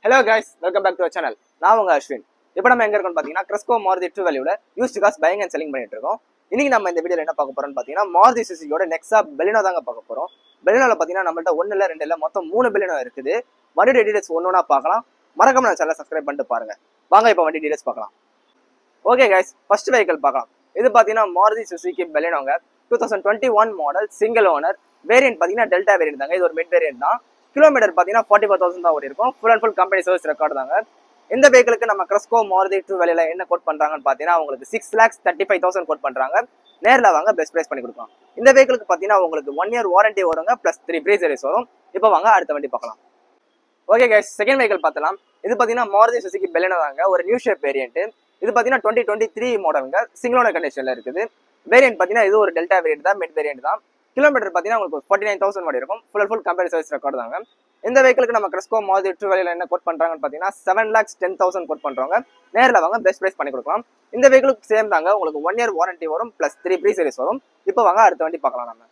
Hello guys, welcome back to our channel. நான் உங்க அஸ்வின். இப்போ நம்ம எங்க இருக்கோம்னு பாத்தீங்கன்னா Cresco Maruti True Value ல used cars buying and selling பண்ணிட்டு இருக்கோம். இன்னைக்கு நம்ம இந்த வீடியோல என்ன பார்க்க போறோம்னு பாத்தீங்கன்னா Maruti Suzuki யோட Nexa Baleno தாங்க பார்க்க போறோம். Balenoல பாத்தீங்கன்னா நம்மள்ட்ட 1 இல்ல 2 இல்ல மொத்தம் 3 Baleno இருக்குது. வண்டி டீடைல்ஸ் ஒவ்வொண்ணா பார்க்கலாம். மறக்காம நம்ம சேனலை சப்ஸ்கிரைப் பண்ணிட்டு பாருங்க. வாங்க இப்போ வண்டி டீடைல்ஸ் பார்க்கலாம். ஓகே guys, first vehicle பார்க்கலாம். இது பாத்தீங்கன்னா Maruti Suzuki Balenoங்க 2021 model single owner. Variant பாத்தீங்கன்னா டெல்டா வேரியன்ட் தாங்க. இது ஒரு மிட் வேரியன்ட் தான். கிலோமீட்டர் பாத்தீங்கன்னா 44,000 தான் ஓடி இருக்கும். Full and full company service record தாங்க. இந்த வெஹிக்கிளுக்கு நம்ம Cresco Maruti True Value என்ன கோட் பண்றாங்கன்னு பாத்தீங்கன்னா உங்களுக்கு 6,35,000 கோட் பண்றாங்க. நேர்ல வாங்க பெஸ்ட் பிரைஸ் பண்ணி கொடுக்கலாம். இந்த வெஹிக்கிளுக்கு பாத்தீங்கன்னா உங்களுக்கு 1 இயர் வாரண்டி வருங்க பிளஸ் 3 ஃப்ரீ சர்வீஸ் வரும். இப்போ வாங்க அடுத்த வண்டி பார்க்கலாம். ஓகே கைஸ், செகண்ட் வெஹிக்கிள் பார்த்தலாம். இது பாத்தீங்கன்னா Maruti Suzuki Baleno தாங்க. ஒரு நியூ ஷேப் வேரியன்ட். இது பாத்தீங்கன்னா 2023 மாடலுங்க. சிங்கிள் ஓனர் கண்டிஷன்ல இருக்குது. வேரியன்ட் பாத்தீங்கன்னா இது ஒரு டெல்டா வேரியன்ட் தான், மிட் வேரியன்ட் தான். கிலோமீட்டர் பாத்தீங்கன்னா உங்களுக்கு 49,000 ஓடி இருக்கும். Full and full company service record தாங்க. இந்த வெஹிக்கிளுக்கு நம்ம Cresco Maruti True Value என்ன கோட் பண்றாங்கன்னு பாத்தீங்கன்னா 7,10,000 கோட் பண்றாங்க. நேர்ல வாங்க பெஸ்ட் பிரைஸ் பண்ணி கொடுக்கலாம். இந்த வெஹிக்கிளுக்கு சேம் தாங்க. உங்களுக்கு 1 இயர் வாரண்டி வரும் பிளஸ் 3 ஃப்ரீ சர்வீஸ் வரும். இப்போ வாங்க அடுத்த வண்டி பார்க்கலாம் நம்ம.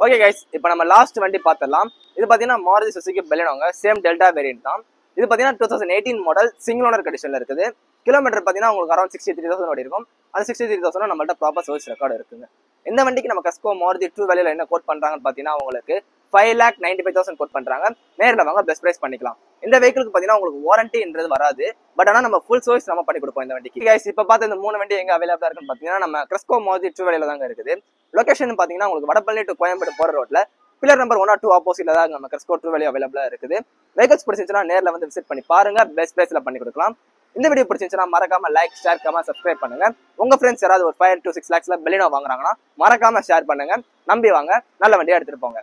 ஓகே கைஸ், இப்போ நம்ம லாஸ்ட் வண்டி பார்த்தலாம். இது பாத்தீங்கன்னா Maruti Suzuki Balenoங்க. சேம் டெல்டா வேரியன்ட் தான். இது பாத்தீங்கன்னா 2018 மாடல் சிங்கிள் ஓனர் கண்டிஷன்ல இருக்குது. கிலோமீட்டர் பாத்தீங்கன்னா உங்களுக்கு அரௌண்ட் 63,000 ஓடி இருக்கும். அந்த 63,000 நம்மள்ட்ட ப்ராப்பர் சர்வீஸ் ரெக்கார்டு இருக்குங்க. இந்த வண்டிக்கு நம்ம Cresco Maruti True Value என்ன கோட் பண்றாங்கன்னு பாத்தீங்கன்னா உங்களுக்கு 5,95,000 கோட் பண்றாங்க. நேர்ல வாங்க பெஸ்ட் பிரைஸ் பண்ணிக்கலாம். இந்த வெஹிக்கிளுக்கு பாத்தீங்கன்னா உங்களுக்கு வாரண்டின்றது வராது. பட் ஆனா நம்ம ஃபுல் சர்வீஸ் நம்ம பண்ணி கொடுப்போம் இந்த வண்டிக்கு. கைஸ், இப்போ பார்த்த இந்த 3 வண்டி எங்க அவைலபிளா இருக்குன்னு பாத்தீங்கன்னா நம்ம Cresco Maruti True Value தாங்க இருக்குது. லொகேஷன் பாத்தீங்கன்னா உங்களுக்கு வடபழனி டு கோயம்பேடு போற ரோட்ல பில்லர் நம்பர் 1 or 2 ஆப்போசிட்ல தான் நம்ம Cresco True Value அவைலபிளா இருக்குது. வெஹிக்கிள்ஸ் பிடிச்சிருந்துச்சுன்னா நேர்ல வந்து விசிட் பண்ணி பாருங்க. பெஸ்ட் பிரைஸ்ல பண்ணி கொடுக்கலாம். இந்த வீடியோ பிடிச்சிருந்துச்சுன்னா மறக்காம லைக், ஷேர், கமெண்ட், சப்ஸ்கிரைப் பண்ணுங்க. உங்க ஃப்ரெண்ட்ஸ் யாராவது ஒரு 5 to 6 lakhsல Baleno வாங்குறாங்கன்னா மறக்காம ஷேர் பண்ணுங்க. நம்பி வாங்க, நல்ல வண்டியா எடுத்துட்டு போங்க.